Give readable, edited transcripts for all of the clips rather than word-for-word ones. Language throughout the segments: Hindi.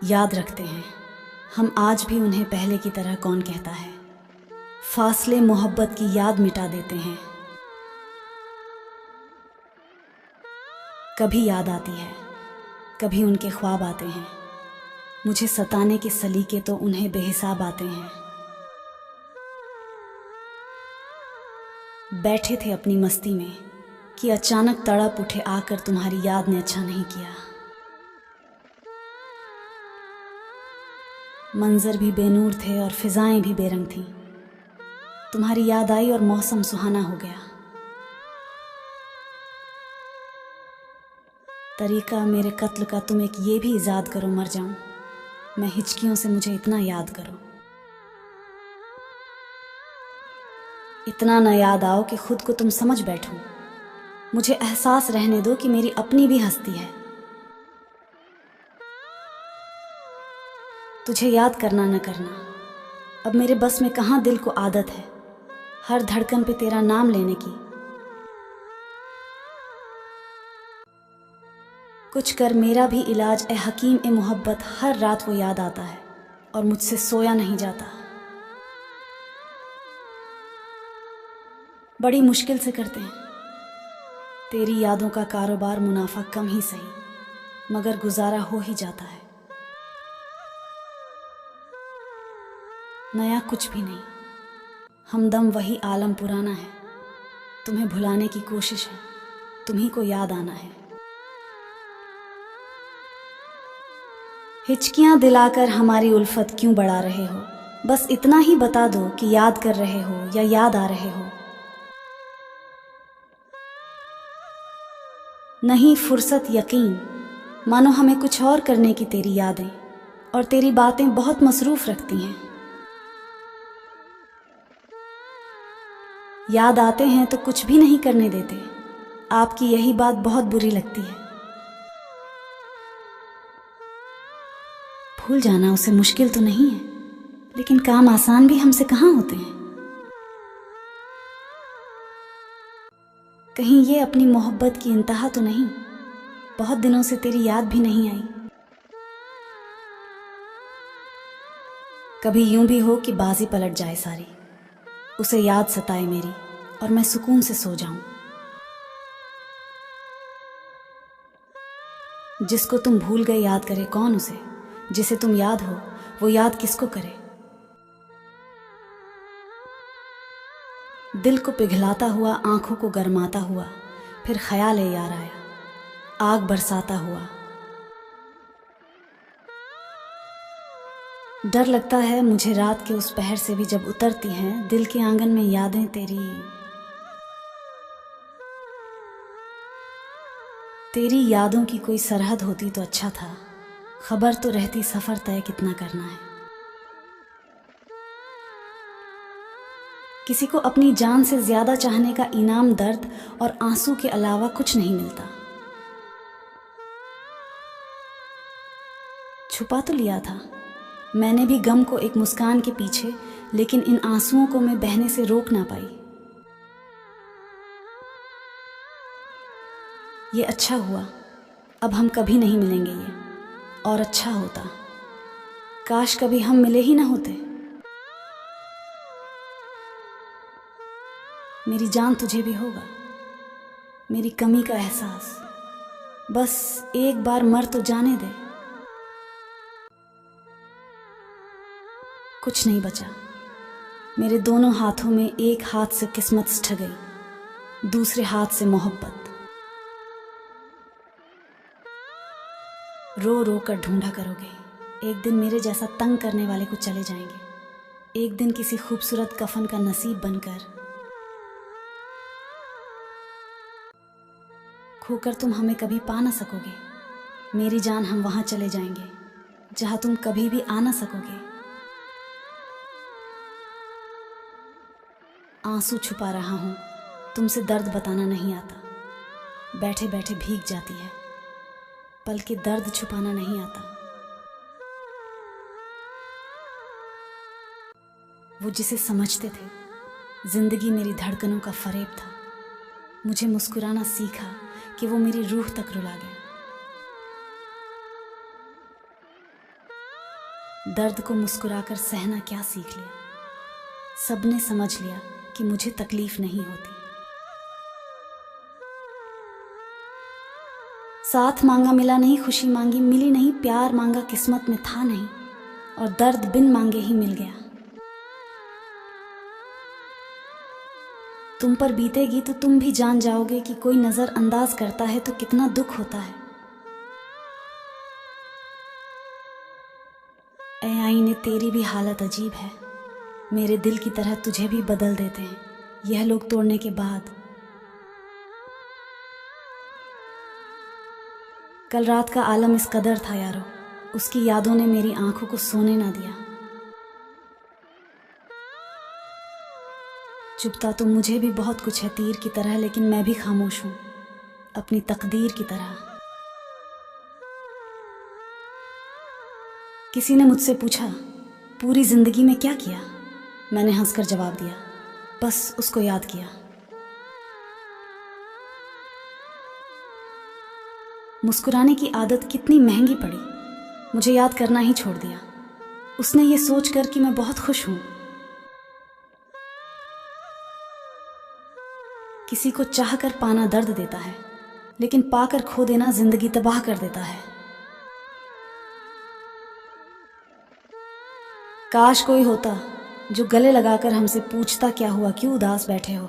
याद रखते हैं हम आज भी उन्हें पहले की तरह। कौन कहता है फासले मोहब्बत की याद मिटा देते हैं। कभी याद आती है, कभी उनके ख्वाब आते हैं। मुझे सताने के सलीके तो उन्हें बेहिसाब आते हैं। बैठे थे अपनी मस्ती में कि अचानक तड़प उठे आकर तुम्हारी याद ने अच्छा नहीं किया। मंजर भी बेनूर थे और फिजाएं भी बेरंग थीं। तुम्हारी याद आई और मौसम सुहाना हो गया। तरीका मेरे कत्ल का तुम एक ये भी इजाद करो मर जाऊं मैं हिचकियों से, मुझे इतना याद करो। इतना न याद आओ कि खुद को तुम समझ बैठो। मुझे एहसास रहने दो कि मेरी अपनी भी हस्ती है। तुझे याद करना न करना अब मेरे बस में कहाँ, दिल को आदत है हर धड़कन पे तेरा नाम लेने की। कुछ कर मेरा भी इलाज ए हकीम ए मोहब्बत, हर रात वो याद आता है और मुझसे सोया नहीं जाता। बड़ी मुश्किल से करते हैं तेरी यादों का कारोबार, मुनाफा कम ही सही मगर गुजारा हो ही जाता है। नया कुछ भी नहीं, हमदम वही आलम पुराना है। तुम्हें भुलाने की कोशिश है, तुम्ही को याद आना है। हिचकियां दिलाकर हमारी उल्फत क्यों बढ़ा रहे हो, बस इतना ही बता दो कि याद कर रहे हो या याद आ रहे हो। नहीं फुर्सत यकीन, मानो हमें कुछ और करने की तेरी यादें और तेरी बातें बहुत मसरूफ रखती हैं। याद आते हैं तो कुछ भी नहीं करने देते, आपकी यही बात बहुत बुरी लगती है। भूल जाना उसे मुश्किल तो नहीं है, लेकिन काम आसान भी हमसे कहाँ होते हैं। कहीं ये अपनी मोहब्बत की इंतहा तो नहीं, बहुत दिनों से तेरी याद भी नहीं आई। कभी यूं भी हो कि बाजी पलट जाए सारी, उसे याद सताए मेरी और मैं सुकून से सो जाऊं। जिसको तुम भूल गए याद करे कौन उसे, जिसे तुम याद हो वो याद किसको करे। दिल को पिघलाता हुआ, आंखों को गरमाता हुआ, फिर ख्याल है यार आया आग बरसाता हुआ। डर लगता है मुझे रात के उस पहर से भी जब उतरती हैं दिल के आंगन में यादें तेरी। तेरी यादों की कोई सरहद होती तो अच्छा था, खबर तो रहती सफर तय कितना करना है। किसी को अपनी जान से ज्यादा चाहने का इनाम दर्द और आंसू के अलावा कुछ नहीं मिलता। छुपा तो लिया था मैंने भी गम को एक मुस्कान के पीछे, लेकिन इन आंसुओं को मैं बहने से रोक ना पाई। ये अच्छा हुआ, अब हम कभी नहीं मिलेंगे ये, और अच्छा होता काश कभी हम मिले ही ना होते। मेरी जान तुझे भी होगा मेरी कमी का एहसास, बस एक बार मर तो जाने दे। कुछ नहीं बचा मेरे दोनों हाथों में, एक हाथ से किस्मत सिठ गई, दूसरे हाथ से मोहब्बत। रो रो कर ढूंढा करोगे, एक दिन मेरे जैसा तंग करने वाले को चले जाएंगे। एक दिन किसी खूबसूरत कफन का नसीब बनकर खोकर तुम हमें कभी पा ना सकोगे। मेरी जान हम वहां चले जाएंगे जहां तुम कभी भी आ ना सकोगे। आंसू छुपा रहा हूं, तुमसे दर्द बताना नहीं आता। बैठे बैठे भीग जाती है पल के दर्द छुपाना नहीं आता। वो जिसे समझते थे जिंदगी मेरी धड़कनों का फरेब था। मुझे मुस्कुराना सीखा कि वो मेरी रूह तक रुला गया। दर्द को मुस्कुराकर सहना क्या सीख लिया। सबने समझ लिया कि मुझे तकलीफ नहीं होती। साथ मांगा मिला नहीं, खुशी मांगी मिली नहीं, प्यार मांगा किस्मत में था नहीं, और दर्द बिन मांगे ही मिल गया। तुम पर बीतेगी तो तुम भी जान जाओगे कि कोई नजरअंदाज करता है तो कितना दुख होता है। ऐ आईने तेरी भी हालत अजीब है, मेरे दिल की तरह तुझे भी बदल देते हैं यह लोग तोड़ने के बाद। कल रात का आलम इस कदर था यारो, उसकी यादों ने मेरी आंखों को सोने ना दिया। चुपता तो मुझे भी बहुत कुछ है तीर की तरह, लेकिन मैं भी खामोश हूं अपनी तकदीर की तरह। किसी ने मुझसे पूछा पूरी जिंदगी में क्या किया, मैंने हंसकर जवाब दिया बस उसको याद किया। मुस्कुराने की आदत कितनी महंगी पड़ी, मुझे याद करना ही छोड़ दिया उसने, ये सोचकर कि मैं बहुत खुश हूं। किसी को चाहकर पाना दर्द देता है, लेकिन पाकर खो देना जिंदगी तबाह कर देता है। काश कोई होता जो गले लगाकर हमसे पूछता क्या हुआ, क्यों उदास बैठे हो।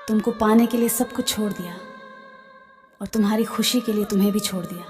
तुमको पाने के लिए सब कुछ छोड़ दिया और तुम्हारी खुशी के लिए तुम्हें भी छोड़ दिया।